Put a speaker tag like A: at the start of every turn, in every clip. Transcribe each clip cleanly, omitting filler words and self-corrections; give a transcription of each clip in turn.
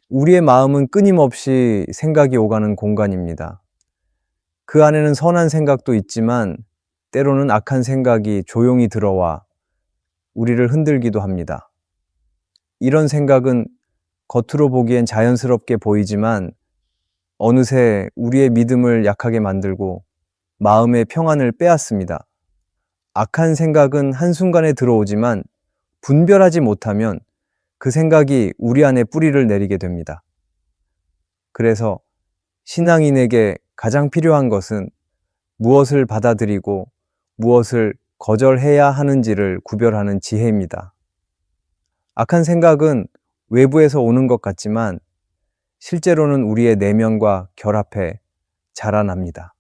A: 우리의 마음은 끊임없이 생각이 오가는 공간입니다. 그 안에는 선한 생각도 있지만 때로는 악한 생각이 조용히 들어와 우리를 흔들기도 합니다. 이런 생각은 겉으로 보기엔 자연스럽게 보이지만 어느새 우리의 믿음을 약하게 만들고 마음의 평안을 빼앗습니다. 악한 생각은 한순간에 들어오지만 분별하지 못하면 그 생각이 우리 안에 뿌리를 내리게 됩니다. 그래서 신앙인에게 가장 필요한 것은 무엇을 받아들이고 무엇을 거절해야 하는지를 구별하는 지혜입니다. 악한 생각은 외부에서 오는 것 같지만 실제로는 우리의 내면과 결합해 자라납니다.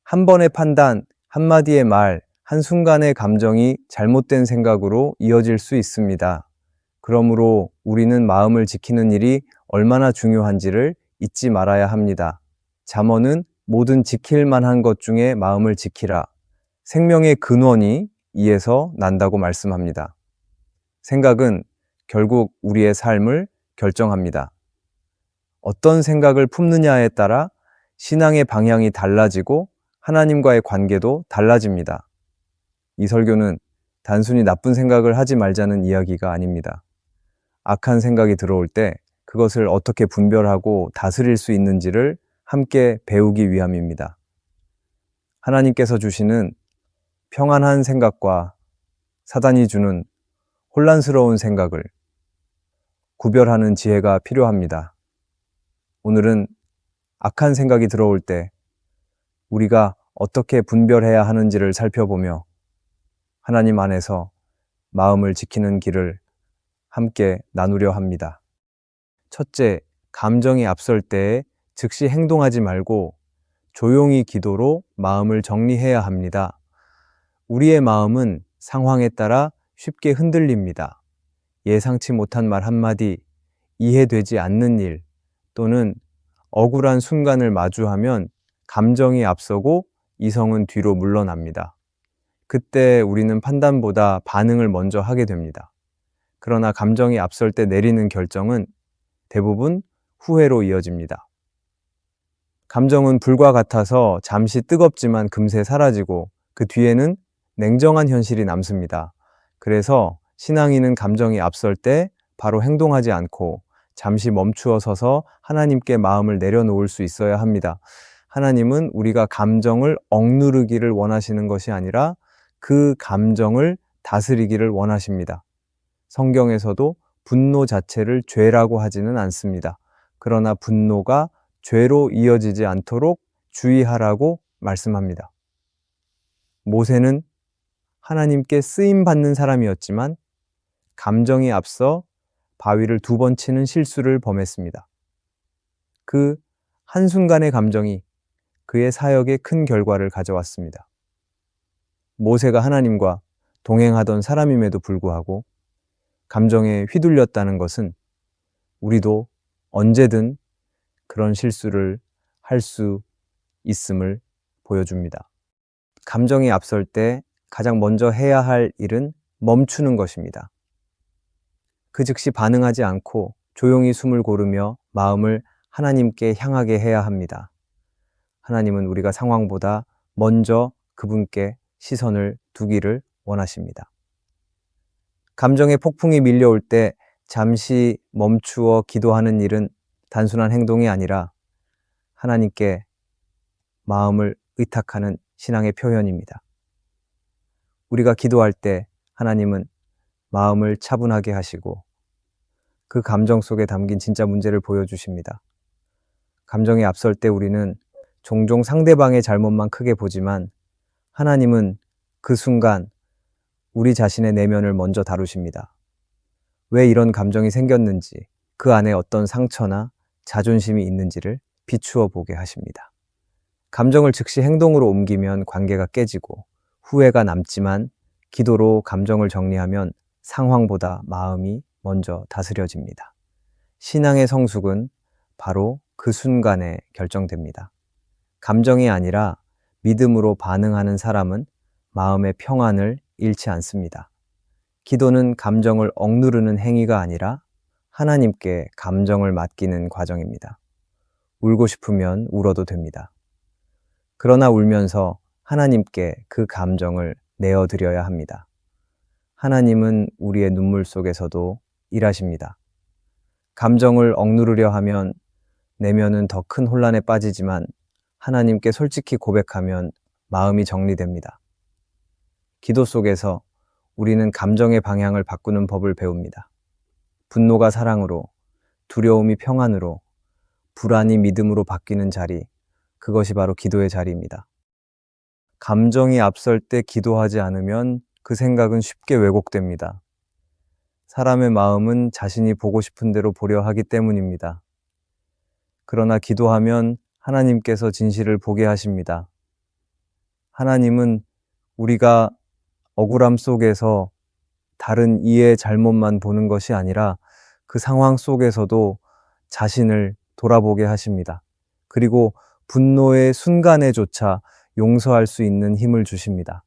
A: 한 번의 판단, 한마디의 말, 한순간의 감정이 잘못된 생각으로 이어질 수 있습니다. 그러므로 우리는 마음을 지키는 일이 얼마나 중요한지를 잊지 말아야 합니다. 잠언은 모든 지킬 만한 것 중에 마음을 지키라. 생명의 근원이 이에서 난다고 말씀합니다. 생각은 결국 우리의 삶을 결정합니다. 어떤 생각을 품느냐에 따라 신앙의 방향이 달라지고 하나님과의 관계도 달라집니다. 이 설교는 단순히 나쁜 생각을 하지 말자는 이야기가 아닙니다. 악한 생각이 들어올 때 그것을 어떻게 분별하고 다스릴 수 있는지를 함께 배우기 위함입니다. 하나님께서 주시는 평안한 생각과 사단이 주는 혼란스러운 생각을 구별하는 지혜가 필요합니다. 오늘은 악한 생각이 들어올 때 우리가 어떻게 분별해야 하는지를 살펴보며 하나님 안에서 마음을 지키는 길을 함께 나누려 합니다. 첫째, 감정이 앞설 때에 즉시 행동하지 말고 조용히 기도로 마음을 정리해야 합니다. 우리의 마음은 상황에 따라 쉽게 흔들립니다. 예상치 못한 말 한마디, 이해되지 않는 일, 또는 억울한 순간을 마주하면 감정이 앞서고 이성은 뒤로 물러납니다. 그때 우리는 판단보다 반응을 먼저 하게 됩니다. 그러나 감정이 앞설 때 내리는 결정은 대부분 후회로 이어집니다. 감정은 불과 같아서 잠시 뜨겁지만 금세 사라지고 그 뒤에는 냉정한 현실이 남습니다. 그래서 신앙인은 감정이 앞설 때 바로 행동하지 않고 잠시 멈추어 서서 하나님께 마음을 내려놓을 수 있어야 합니다. 하나님은 우리가 감정을 억누르기를 원하시는 것이 아니라 그 감정을 다스리기를 원하십니다. 성경에서도 분노 자체를 죄라고 하지는 않습니다. 그러나 분노가 죄로 이어지지 않도록 주의하라고 말씀합니다. 모세는 하나님께 쓰임받는 사람이었지만 감정이 앞서 바위를 2번 치는 실수를 범했습니다. 그 한순간의 감정이 그의 사역에 큰 결과를 가져왔습니다. 모세가 하나님과 동행하던 사람임에도 불구하고 감정에 휘둘렸다는 것은 우리도 언제든 그런 실수를 할 수 있음을 보여줍니다. 감정이 앞설 때 가장 먼저 해야 할 일은 멈추는 것입니다. 그 즉시 반응하지 않고 조용히 숨을 고르며 마음을 하나님께 향하게 해야 합니다. 하나님은 우리가 상황보다 먼저 그분께 시선을 두기를 원하십니다. 감정의 폭풍이 밀려올 때 잠시 멈추어 기도하는 일은 단순한 행동이 아니라 하나님께 마음을 의탁하는 신앙의 표현입니다. 우리가 기도할 때 하나님은 마음을 차분하게 하시고 그 감정 속에 담긴 진짜 문제를 보여주십니다. 감정이 앞설 때 우리는 종종 상대방의 잘못만 크게 보지만 하나님은 그 순간 우리 자신의 내면을 먼저 다루십니다. 왜 이런 감정이 생겼는지, 그 안에 어떤 상처나 자존심이 있는지를 비추어 보게 하십니다. 감정을 즉시 행동으로 옮기면 관계가 깨지고 후회가 남지만 기도로 감정을 정리하면 상황보다 마음이 먼저 다스려집니다. 신앙의 성숙은 바로 그 순간에 결정됩니다. 감정이 아니라 믿음으로 반응하는 사람은 마음의 평안을 잃지 않습니다. 기도는 감정을 억누르는 행위가 아니라 하나님께 감정을 맡기는 과정입니다. 울고 싶으면 울어도 됩니다. 그러나 울면서 하나님께 그 감정을 내어드려야 합니다. 하나님은 우리의 눈물 속에서도 일하십니다. 감정을 억누르려 하면 내면은 더 큰 혼란에 빠지지만 하나님께 솔직히 고백하면 마음이 정리됩니다. 기도 속에서 우리는 감정의 방향을 바꾸는 법을 배웁니다. 분노가 사랑으로, 두려움이 평안으로, 불안이 믿음으로 바뀌는 자리, 그것이 바로 기도의 자리입니다. 감정이 앞설 때 기도하지 않으면 그 생각은 쉽게 왜곡됩니다. 사람의 마음은 자신이 보고 싶은 대로 보려 하기 때문입니다. 그러나 기도하면 하나님께서 진실을 보게 하십니다. 하나님은 우리가 억울함 속에서 다른 이의 잘못만 보는 것이 아니라 그 상황 속에서도 자신을 돌아보게 하십니다. 그리고 분노의 순간에조차 용서할 수 있는 힘을 주십니다.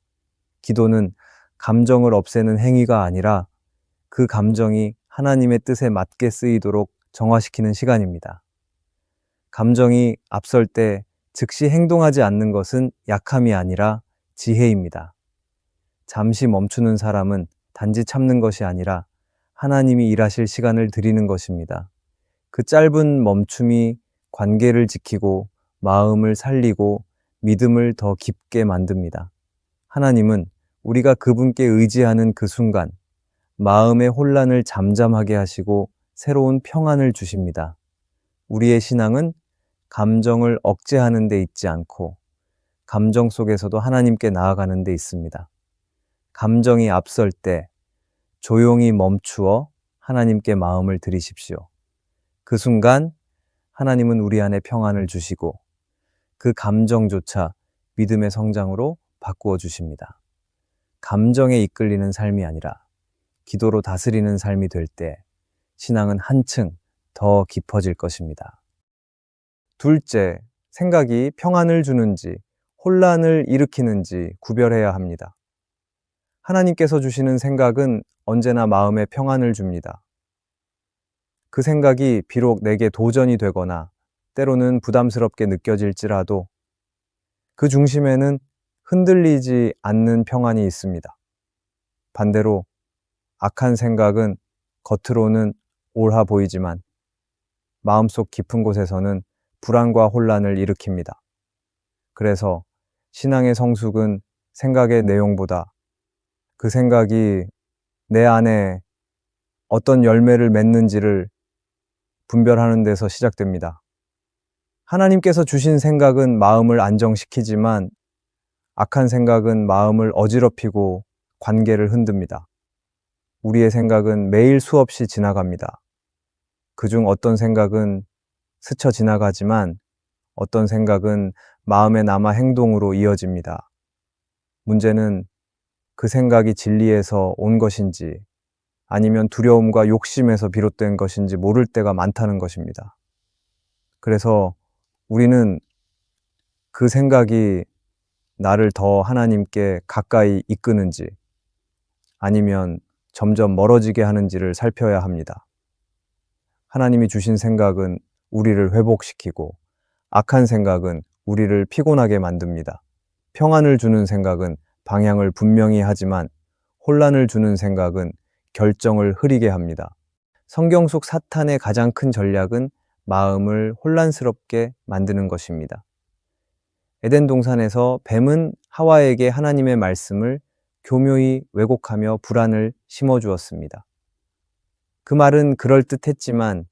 A: 기도는 감정을 없애는 행위가 아니라 그 감정이 하나님의 뜻에 맞게 쓰이도록 정화시키는 시간입니다. 감정이 앞설 때 즉시 행동하지 않는 것은 약함이 아니라 지혜입니다. 잠시 멈추는 사람은 단지 참는 것이 아니라 하나님이 일하실 시간을 드리는 것입니다. 그 짧은 멈춤이 관계를 지키고 마음을 살리고 믿음을 더 깊게 만듭니다. 하나님은 우리가 그분께 의지하는 그 순간 마음의 혼란을 잠잠하게 하시고 새로운 평안을 주십니다. 우리의 신앙은 감정을 억제하는 데 있지 않고 감정 속에서도 하나님께 나아가는 데 있습니다. 감정이 앞설 때 조용히 멈추어 하나님께 마음을 드리십시오. 그 순간 하나님은 우리 안에 평안을 주시고 그 감정조차 믿음의 성장으로 바꾸어 주십니다. 감정에 이끌리는 삶이 아니라 기도로 다스리는 삶이 될 때 신앙은 한층 더 깊어질 것입니다. 둘째, 생각이 평안을 주는지 혼란을 일으키는지 구별해야 합니다. 하나님께서 주시는 생각은 언제나 마음에 평안을 줍니다. 그 생각이 비록 내게 도전이 되거나 때로는 부담스럽게 느껴질지라도 그 중심에는 흔들리지 않는 평안이 있습니다. 반대로 악한 생각은 겉으로는 옳아 보이지만 마음속 깊은 곳에서는 불안과 혼란을 일으킵니다. 그래서 신앙의 성숙은 생각의 내용보다 그 생각이 내 안에 어떤 열매를 맺는지를 분별하는 데서 시작됩니다. 하나님께서 주신 생각은 마음을 안정시키지만 악한 생각은 마음을 어지럽히고 관계를 흔듭니다. 우리의 생각은 매일 수없이 지나갑니다. 그중 어떤 생각은 스쳐 지나가지만 어떤 생각은 마음에 남아 행동으로 이어집니다. 문제는 그 생각이 진리에서 온 것인지 아니면 두려움과 욕심에서 비롯된 것인지 모를 때가 많다는 것입니다. 그래서 우리는 그 생각이 나를 더 하나님께 가까이 이끄는지 아니면 점점 멀어지게 하는지를 살펴야 합니다. 하나님이 주신 생각은 우리를 회복시키고 악한 생각은 우리를 피곤하게 만듭니다. 평안을 주는 생각은 방향을 분명히 하지만 혼란을 주는 생각은 결정을 흐리게 합니다. 성경 속 사탄의 가장 큰 전략은 마음을 혼란스럽게 만드는 것입니다. 에덴 동산에서 뱀은 하와에게 하나님의 말씀을 교묘히 왜곡하며 불안을 심어주었습니다. 그 말은 그럴듯했지만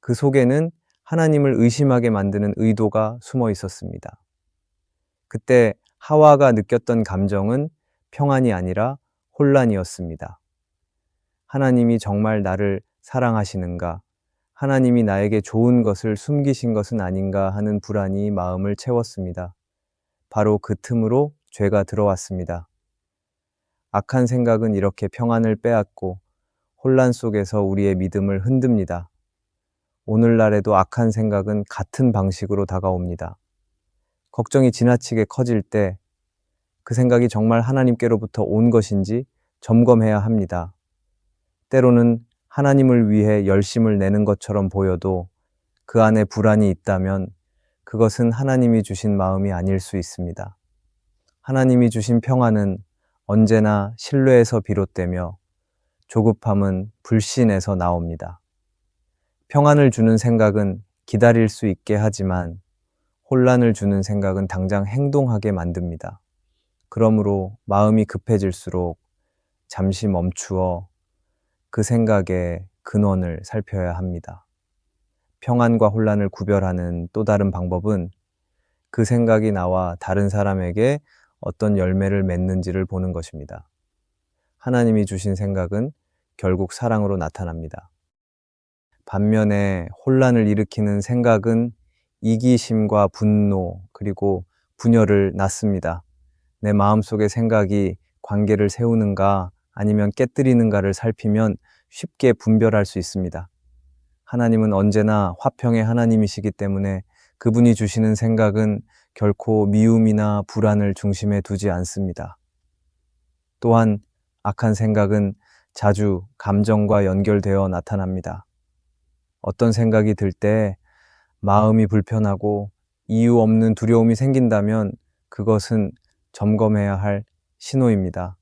A: 그 속에는 하나님을 의심하게 만드는 의도가 숨어 있었습니다. 그때 하와가 느꼈던 감정은 평안이 아니라 혼란이었습니다. 하나님이 정말 나를 사랑하시는가? 하나님이 나에게 좋은 것을 숨기신 것은 아닌가 하는 불안이 마음을 채웠습니다. 바로 그 틈으로 죄가 들어왔습니다. 악한 생각은 이렇게 평안을 빼앗고 혼란 속에서 우리의 믿음을 흔듭니다. 오늘날에도 악한 생각은 같은 방식으로 다가옵니다. 걱정이 지나치게 커질 때 그 생각이 정말 하나님께로부터 온 것인지 점검해야 합니다. 때로는 하나님을 위해 열심을 내는 것처럼 보여도 그 안에 불안이 있다면 그것은 하나님이 주신 마음이 아닐 수 있습니다. 하나님이 주신 평안은 언제나 신뢰에서 비롯되며 조급함은 불신에서 나옵니다. 평안을 주는 생각은 기다릴 수 있게 하지만 혼란을 주는 생각은 당장 행동하게 만듭니다. 그러므로 마음이 급해질수록 잠시 멈추어 그 생각의 근원을 살펴야 합니다. 평안과 혼란을 구별하는 또 다른 방법은 그 생각이 나와 다른 사람에게 어떤 열매를 맺는지를 보는 것입니다. 하나님이 주신 생각은 결국 사랑으로 나타납니다. 반면에 혼란을 일으키는 생각은 이기심과 분노 그리고 분열을 낳습니다. 내 마음속의 생각이 관계를 세우는가 아니면 깨뜨리는가를 살피면 쉽게 분별할 수 있습니다. 하나님은 언제나 화평의 하나님이시기 때문에 그분이 주시는 생각은 결코 미움이나 불안을 중심에 두지 않습니다. 또한 악한 생각은 자주 감정과 연결되어 나타납니다. 어떤 생각이 들 때 마음이 불편하고 이유 없는 두려움이 생긴다면 그것은 점검해야 할 신호입니다.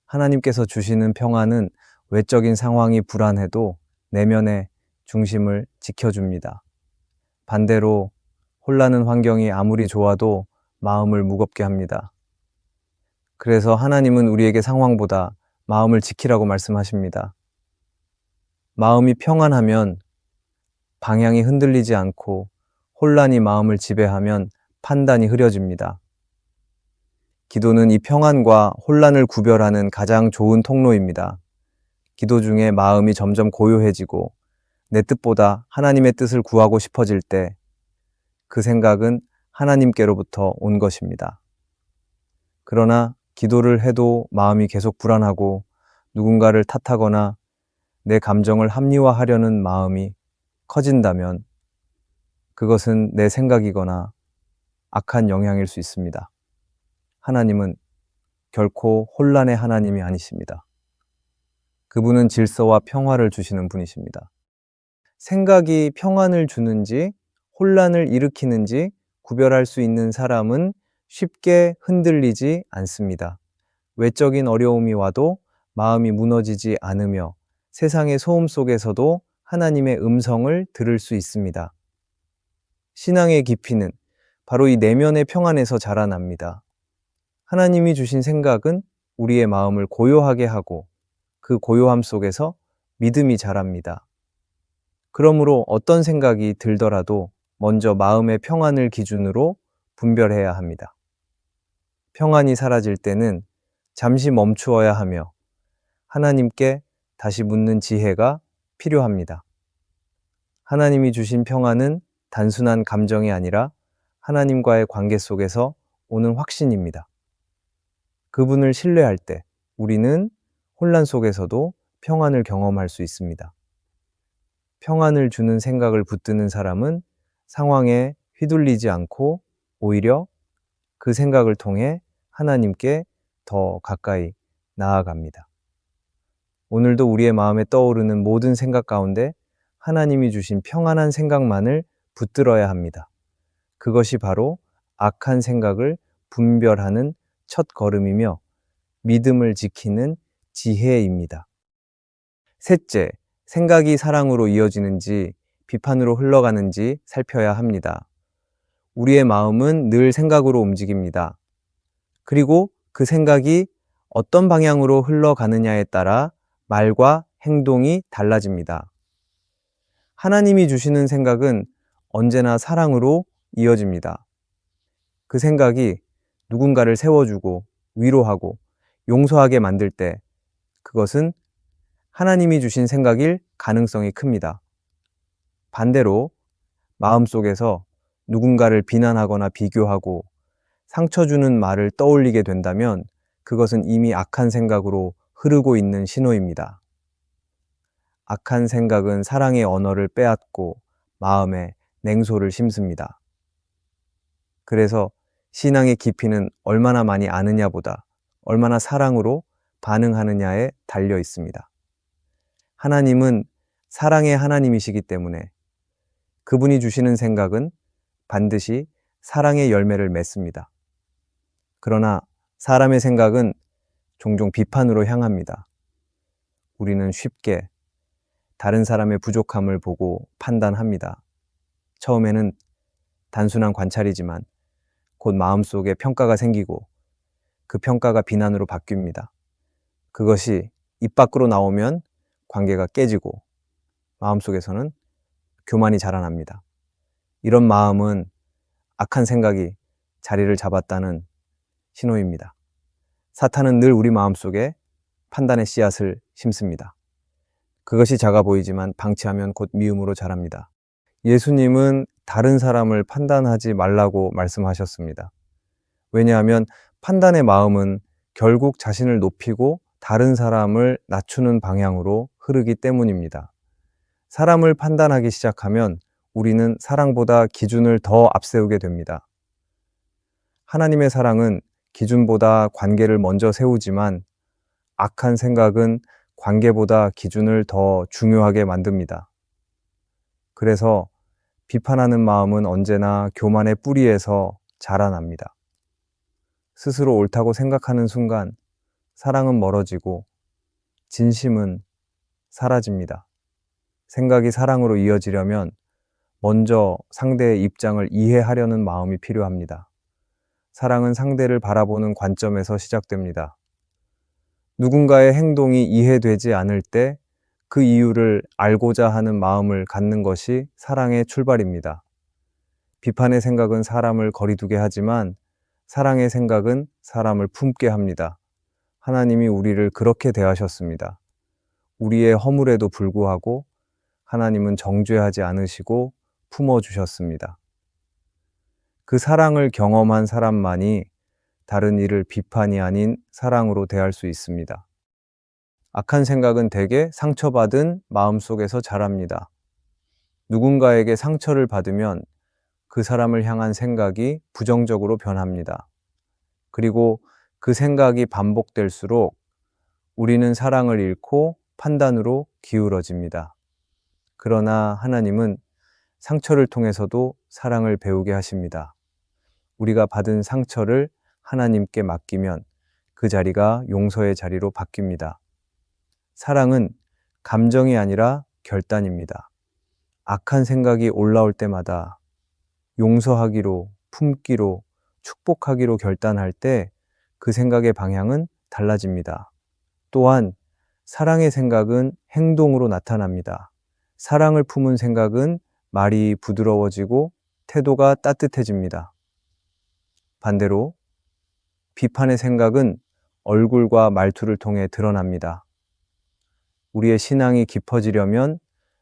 A: 하나님께서 주시는 평안은 외적인 상황이 불안해도 내면의 중심을 지켜줍니다. 반대로 혼란한 환경이 아무리 좋아도 마음을 무겁게 합니다. 그래서 하나님은 우리에게 상황보다 마음을 지키라고 말씀하십니다. 마음이 평안하면 방향이 흔들리지 않고 혼란이 마음을 지배하면 판단이 흐려집니다. 기도는 이 평안과 혼란을 구별하는 가장 좋은 통로입니다. 기도 중에 마음이 점점 고요해지고 내 뜻보다 하나님의 뜻을 구하고 싶어질 때 그 생각은 하나님께로부터 온 것입니다. 그러나 기도를 해도 마음이 계속 불안하고 누군가를 탓하거나 내 감정을 합리화하려는 마음이 커진다면 그것은 내 생각이거나 악한 영향일 수 있습니다. 하나님은 결코 혼란의 하나님이 아니십니다. 그분은 질서와 평화를 주시는 분이십니다. 생각이 평안을 주는지 혼란을 일으키는지 구별할 수 있는 사람은 쉽게 흔들리지 않습니다. 외적인 어려움이 와도 마음이 무너지지 않으며 세상의 소음 속에서도 하나님의 음성을 들을 수 있습니다. 신앙의 깊이는 바로 이 내면의 평안에서 자라납니다. 하나님이 주신 생각은 우리의 마음을 고요하게 하고 그 고요함 속에서 믿음이 자랍니다. 그러므로 어떤 생각이 들더라도 먼저 마음의 평안을 기준으로 분별해야 합니다. 평안이 사라질 때는 잠시 멈추어야 하며 하나님께 다시 묻는 지혜가 필요합니다. 하나님이 주신 평안은 단순한 감정이 아니라 하나님과의 관계 속에서 오는 확신입니다. 그분을 신뢰할 때 우리는 혼란 속에서도 평안을 경험할 수 있습니다. 평안을 주는 생각을 붙드는 사람은 상황에 휘둘리지 않고 오히려 그 생각을 통해 하나님께 더 가까이 나아갑니다. 오늘도 우리의 마음에 떠오르는 모든 생각 가운데 하나님이 주신 평안한 생각만을 붙들어야 합니다. 그것이 바로 악한 생각을 분별하는 첫 걸음이며 믿음을 지키는 지혜입니다. 셋째, 생각이 사랑으로 이어지는지 비판으로 흘러가는지 살펴야 합니다. 우리의 마음은 늘 생각으로 움직입니다. 그리고 그 생각이 어떤 방향으로 흘러가느냐에 따라 말과 행동이 달라집니다. 하나님이 주시는 생각은 언제나 사랑으로 이어집니다. 그 생각이 누군가를 세워주고 위로하고 용서하게 만들 때 그것은 하나님이 주신 생각일 가능성이 큽니다. 반대로 마음속에서 누군가를 비난하거나 비교하고 상처 주는 말을 떠올리게 된다면 그것은 이미 악한 생각으로 흐르고 있는 신호입니다. 악한 생각은 사랑의 언어를 빼앗고 마음에 냉소를 심습니다. 그래서 신앙의 깊이는 얼마나 많이 아느냐보다 얼마나 사랑으로 반응하느냐에 달려 있습니다. 하나님은 사랑의 하나님이시기 때문에 그분이 주시는 생각은 반드시 사랑의 열매를 맺습니다. 그러나 사람의 생각은 종종 비판으로 향합니다. 우리는 쉽게 다른 사람의 부족함을 보고 판단합니다. 처음에는 단순한 관찰이지만 곧 마음속에 평가가 생기고 그 평가가 비난으로 바뀝니다. 그것이 입 밖으로 나오면 관계가 깨지고 마음속에서는 교만이 자라납니다. 이런 마음은 악한 생각이 자리를 잡았다는 신호입니다. 사탄은 늘 우리 마음속에 판단의 씨앗을 심습니다. 그것이 작아 보이지만 방치하면 곧 미움으로 자랍니다. 예수님은 다른 사람을 판단하지 말라고 말씀하셨습니다. 왜냐하면 판단의 마음은 결국 자신을 높이고 다른 사람을 낮추는 방향으로 흐르기 때문입니다. 사람을 판단하기 시작하면 우리는 사랑보다 기준을 더 앞세우게 됩니다. 하나님의 사랑은 기준보다 관계를 먼저 세우지만 악한 생각은 관계보다 기준을 더 중요하게 만듭니다. 그래서 비판하는 마음은 언제나 교만의 뿌리에서 자라납니다. 스스로 옳다고 생각하는 순간 사랑은 멀어지고 진심은 사라집니다. 생각이 사랑으로 이어지려면 먼저 상대의 입장을 이해하려는 마음이 필요합니다. 사랑은 상대를 바라보는 관점에서 시작됩니다. 누군가의 행동이 이해되지 않을 때 그 이유를 알고자 하는 마음을 갖는 것이 사랑의 출발입니다. 비판의 생각은 사람을 거리두게 하지만 사랑의 생각은 사람을 품게 합니다. 하나님이 우리를 그렇게 대하셨습니다. 우리의 허물에도 불구하고 하나님은 정죄하지 않으시고 품어주셨습니다. 그 사랑을 경험한 사람만이 다른 이를 비판이 아닌 사랑으로 대할 수 있습니다. 악한 생각은 대개 상처받은 마음속에서 자랍니다. 누군가에게 상처를 받으면 그 사람을 향한 생각이 부정적으로 변합니다. 그리고 그 생각이 반복될수록 우리는 사랑을 잃고 판단으로 기울어집니다. 그러나 하나님은 상처를 통해서도 사랑을 배우게 하십니다. 우리가 받은 상처를 하나님께 맡기면 그 자리가 용서의 자리로 바뀝니다. 사랑은 감정이 아니라 결단입니다. 악한 생각이 올라올 때마다 용서하기로, 품기로, 축복하기로 결단할 때 그 생각의 방향은 달라집니다. 또한 사랑의 생각은 행동으로 나타납니다. 사랑을 품은 생각은 말이 부드러워지고 태도가 따뜻해집니다. 반대로 비판의 생각은 얼굴과 말투를 통해 드러납니다. 우리의 신앙이 깊어지려면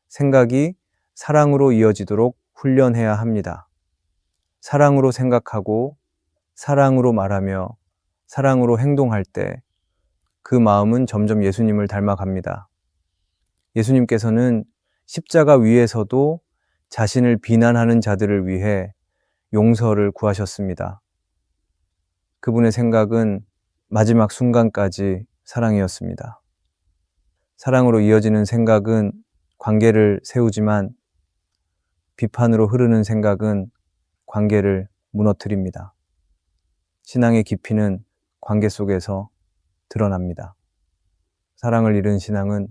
A: 생각이 사랑으로 이어지도록 훈련해야 합니다. 사랑으로 생각하고 사랑으로 말하며 사랑으로 행동할 때 그 마음은 점점 예수님을 닮아갑니다. 예수님께서는 십자가 위에서도 자신을 비난하는 자들을 위해 용서를 구하셨습니다. 그분의 생각은 마지막 순간까지 사랑이었습니다. 사랑으로 이어지는 생각은 관계를 세우지만 비판으로 흐르는 생각은 관계를 무너뜨립니다. 신앙의 깊이는 관계 속에서 드러납니다. 사랑을 잃은 신앙은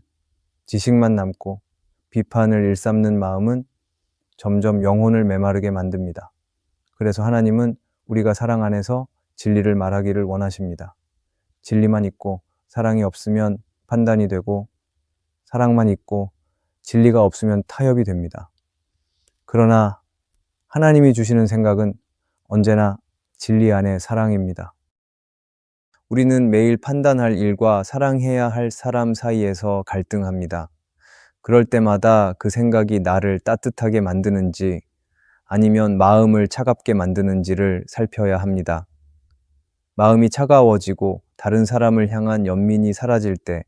A: 지식만 남고 비판을 일삼는 마음은 점점 영혼을 메마르게 만듭니다. 그래서 하나님은 우리가 사랑 안에서 진리를 말하기를 원하십니다. 진리만 있고 사랑이 없으면 판단이 되고 사랑만 있고 진리가 없으면 타협이 됩니다. 그러나 하나님이 주시는 생각은 언제나 진리 안에 사랑입니다. 우리는 매일 판단할 일과 사랑해야 할 사람 사이에서 갈등합니다. 그럴 때마다 그 생각이 나를 따뜻하게 만드는지 아니면 마음을 차갑게 만드는지를 살펴야 합니다. 마음이 차가워지고 다른 사람을 향한 연민이 사라질 때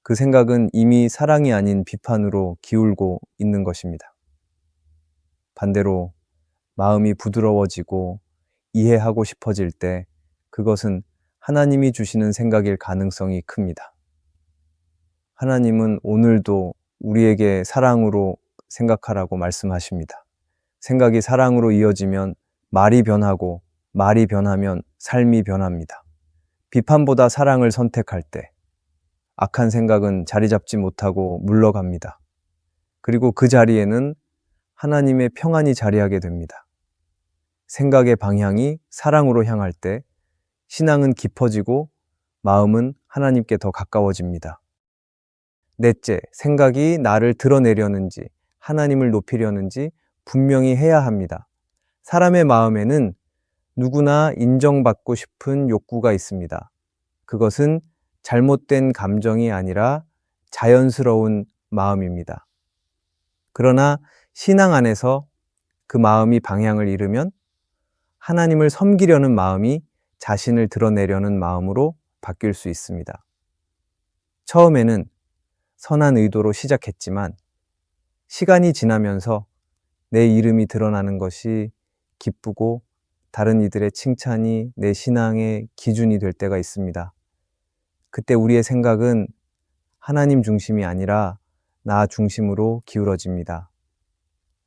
A: 그 생각은 이미 사랑이 아닌 비판으로 기울고 있는 것입니다. 반대로 마음이 부드러워지고 이해하고 싶어질 때 그것은 하나님이 주시는 생각일 가능성이 큽니다. 하나님은 오늘도 우리에게 사랑으로 생각하라고 말씀하십니다. 생각이 사랑으로 이어지면 말이 변하고 말이 변하면 삶이 변합니다. 비판보다 사랑을 선택할 때 악한 생각은 자리 잡지 못하고 물러갑니다. 그리고 그 자리에는 하나님의 평안이 자리하게 됩니다. 생각의 방향이 사랑으로 향할 때 신앙은 깊어지고 마음은 하나님께 더 가까워집니다. 넷째, 생각이 나를 드러내려는지 하나님을 높이려는지 분명히 해야 합니다. 사람의 마음에는 누구나 인정받고 싶은 욕구가 있습니다. 그것은 잘못된 감정이 아니라 자연스러운 마음입니다. 그러나 신앙 안에서 그 마음이 방향을 잃으면 하나님을 섬기려는 마음이 자신을 드러내려는 마음으로 바뀔 수 있습니다. 처음에는 선한 의도로 시작했지만 시간이 지나면서 내 이름이 드러나는 것이 기쁘고 다른 이들의 칭찬이 내 신앙의 기준이 될 때가 있습니다. 그때 우리의 생각은 하나님 중심이 아니라 나 중심으로 기울어집니다.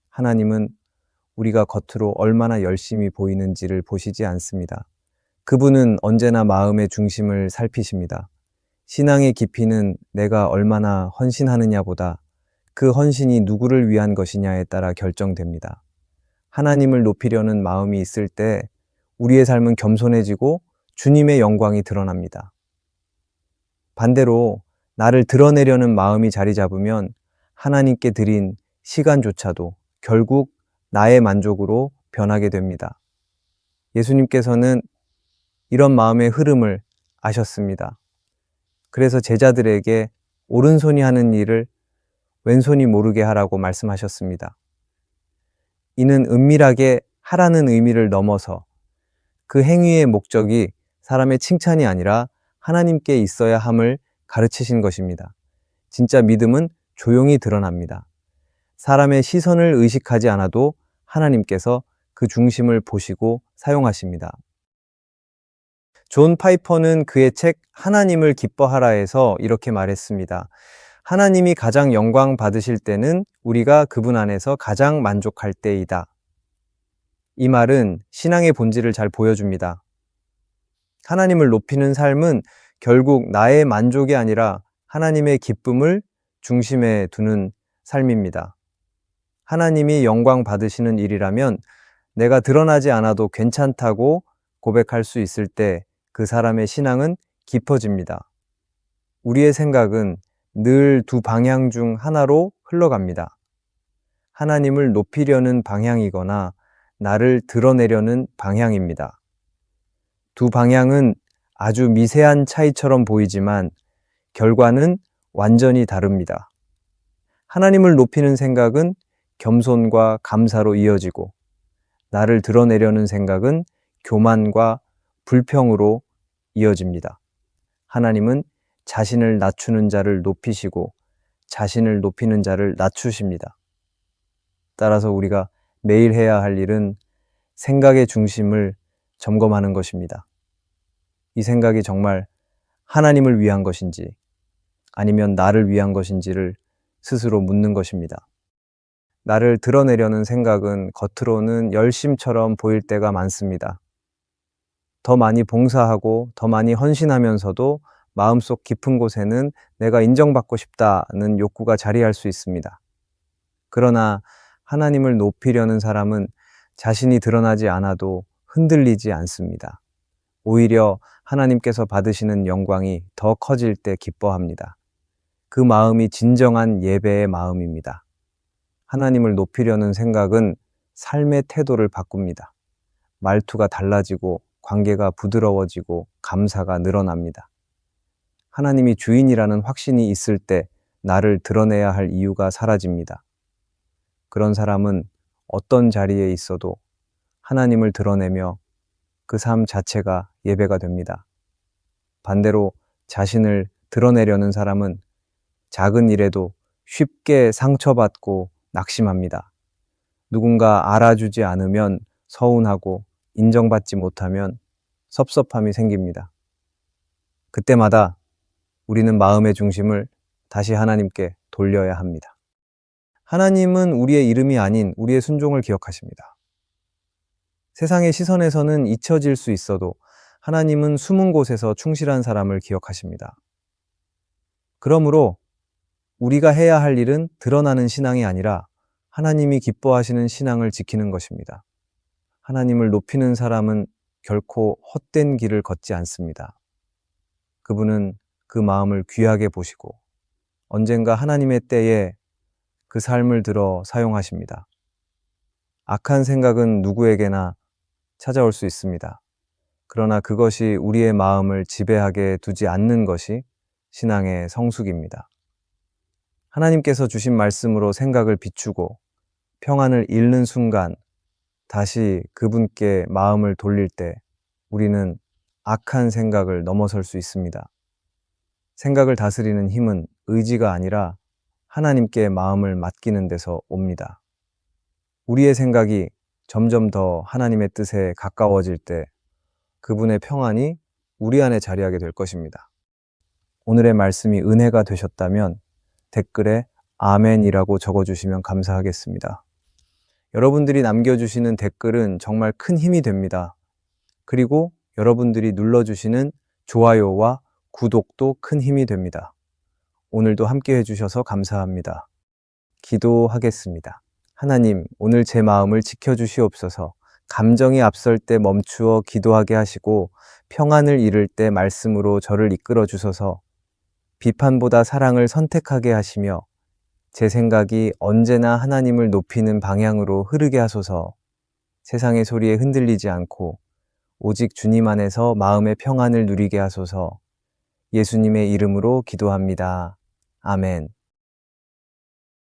A: 하나님은 우리가 겉으로 얼마나 열심히 보이는지를 보시지 않습니다. 그분은 언제나 마음의 중심을 살피십니다. 신앙의 깊이는 내가 얼마나 헌신하느냐보다 그 헌신이 누구를 위한 것이냐에 따라 결정됩니다. 하나님을 높이려는 마음이 있을 때 우리의 삶은 겸손해지고 주님의 영광이 드러납니다. 반대로 나를 드러내려는 마음이 자리 잡으면 하나님께 드린 시간조차도 결국 나의 만족으로 변하게 됩니다. 예수님께서는 이런 마음의 흐름을 아셨습니다. 그래서 제자들에게 오른손이 하는 일을 왼손이 모르게 하라고 말씀하셨습니다. 이는 은밀하게 하라는 의미를 넘어서 그 행위의 목적이 사람의 칭찬이 아니라 하나님께 있어야 함을 가르치신 것입니다. 진짜 믿음은 조용히 드러납니다. 사람의 시선을 의식하지 않아도 하나님께서 그 중심을 보시고 사용하십니다. 존 파이퍼는 그의 책 하나님을 기뻐하라에서 이렇게 말했습니다. 하나님이 가장 영광 받으실 때는 우리가 그분 안에서 가장 만족할 때이다. 이 말은 신앙의 본질을 잘 보여줍니다. 하나님을 높이는 삶은 결국 나의 만족이 아니라 하나님의 기쁨을 중심에 두는 삶입니다. 하나님이 영광 받으시는 일이라면 내가 드러나지 않아도 괜찮다고 고백할 수 있을 때 그 사람의 신앙은 깊어집니다. 우리의 생각은 늘 두 방향 중 하나로 흘러갑니다. 하나님을 높이려는 방향이거나 나를 드러내려는 방향입니다. 두 방향은 아주 미세한 차이처럼 보이지만 결과는 완전히 다릅니다. 하나님을 높이는 생각은 겸손과 감사로 이어지고 나를 드러내려는 생각은 교만과 불평으로 이어집니다. 하나님은 자신을 낮추는 자를 높이시고 자신을 높이는 자를 낮추십니다. 따라서 우리가 매일 해야 할 일은 생각의 중심을 점검하는 것입니다. 이 생각이 정말 하나님을 위한 것인지 아니면 나를 위한 것인지를 스스로 묻는 것입니다. 나를 드러내려는 생각은 겉으로는 열심처럼 보일 때가 많습니다. 더 많이 봉사하고 더 많이 헌신하면서도 마음속 깊은 곳에는 내가 인정받고 싶다는 욕구가 자리할 수 있습니다. 그러나 하나님을 높이려는 사람은 자신이 드러나지 않아도 흔들리지 않습니다. 오히려 하나님께서 받으시는 영광이 더 커질 때 기뻐합니다. 그 마음이 진정한 예배의 마음입니다. 하나님을 높이려는 생각은 삶의 태도를 바꿉니다. 말투가 달라지고 관계가 부드러워지고 감사가 늘어납니다. 하나님이 주인이라는 확신이 있을 때 나를 드러내야 할 이유가 사라집니다. 그런 사람은 어떤 자리에 있어도 하나님을 드러내며 그 삶 자체가 예배가 됩니다. 반대로 자신을 드러내려는 사람은 작은 일에도 쉽게 상처받고 낙심합니다. 누군가 알아주지 않으면 서운하고 인정받지 못하면 섭섭함이 생깁니다. 그때마다 우리는 마음의 중심을 다시 하나님께 돌려야 합니다. 하나님은 우리의 이름이 아닌 우리의 순종을 기억하십니다. 세상의 시선에서는 잊혀질 수 있어도 하나님은 숨은 곳에서 충실한 사람을 기억하십니다. 그러므로 우리가 해야 할 일은 드러나는 신앙이 아니라 하나님이 기뻐하시는 신앙을 지키는 것입니다. 하나님을 높이는 사람은 결코 헛된 길을 걷지 않습니다. 그분은 그 마음을 귀하게 보시고 언젠가 하나님의 때에 그 삶을 들어 사용하십니다. 악한 생각은 누구에게나 찾아올 수 있습니다. 그러나 그것이 우리의 마음을 지배하게 두지 않는 것이 신앙의 성숙입니다. 하나님께서 주신 말씀으로 생각을 비추고 평안을 잃는 순간 다시 그분께 마음을 돌릴 때 우리는 악한 생각을 넘어설 수 있습니다. 생각을 다스리는 힘은 의지가 아니라 하나님께 마음을 맡기는 데서 옵니다. 우리의 생각이 점점 더 하나님의 뜻에 가까워질 때 그분의 평안이 우리 안에 자리하게 될 것입니다. 오늘의 말씀이 은혜가 되셨다면 댓글에 아멘이라고 적어주시면 감사하겠습니다. 여러분들이 남겨주시는 댓글은 정말 큰 힘이 됩니다. 그리고 여러분들이 눌러주시는 좋아요와 구독도 큰 힘이 됩니다. 오늘도 함께 해주셔서 감사합니다. 기도하겠습니다. 하나님, 오늘 제 마음을 지켜주시옵소서. 감정이 앞설 때 멈추어 기도하게 하시고 평안을 잃을 때 말씀으로 저를 이끌어 주소서. 비판보다 사랑을 선택하게 하시며 제 생각이 언제나 하나님을 높이는 방향으로 흐르게 하소서. 세상의 소리에 흔들리지 않고 오직 주님 안에서 마음의 평안을 누리게 하소서. 예수님의 이름으로 기도합니다. 아멘.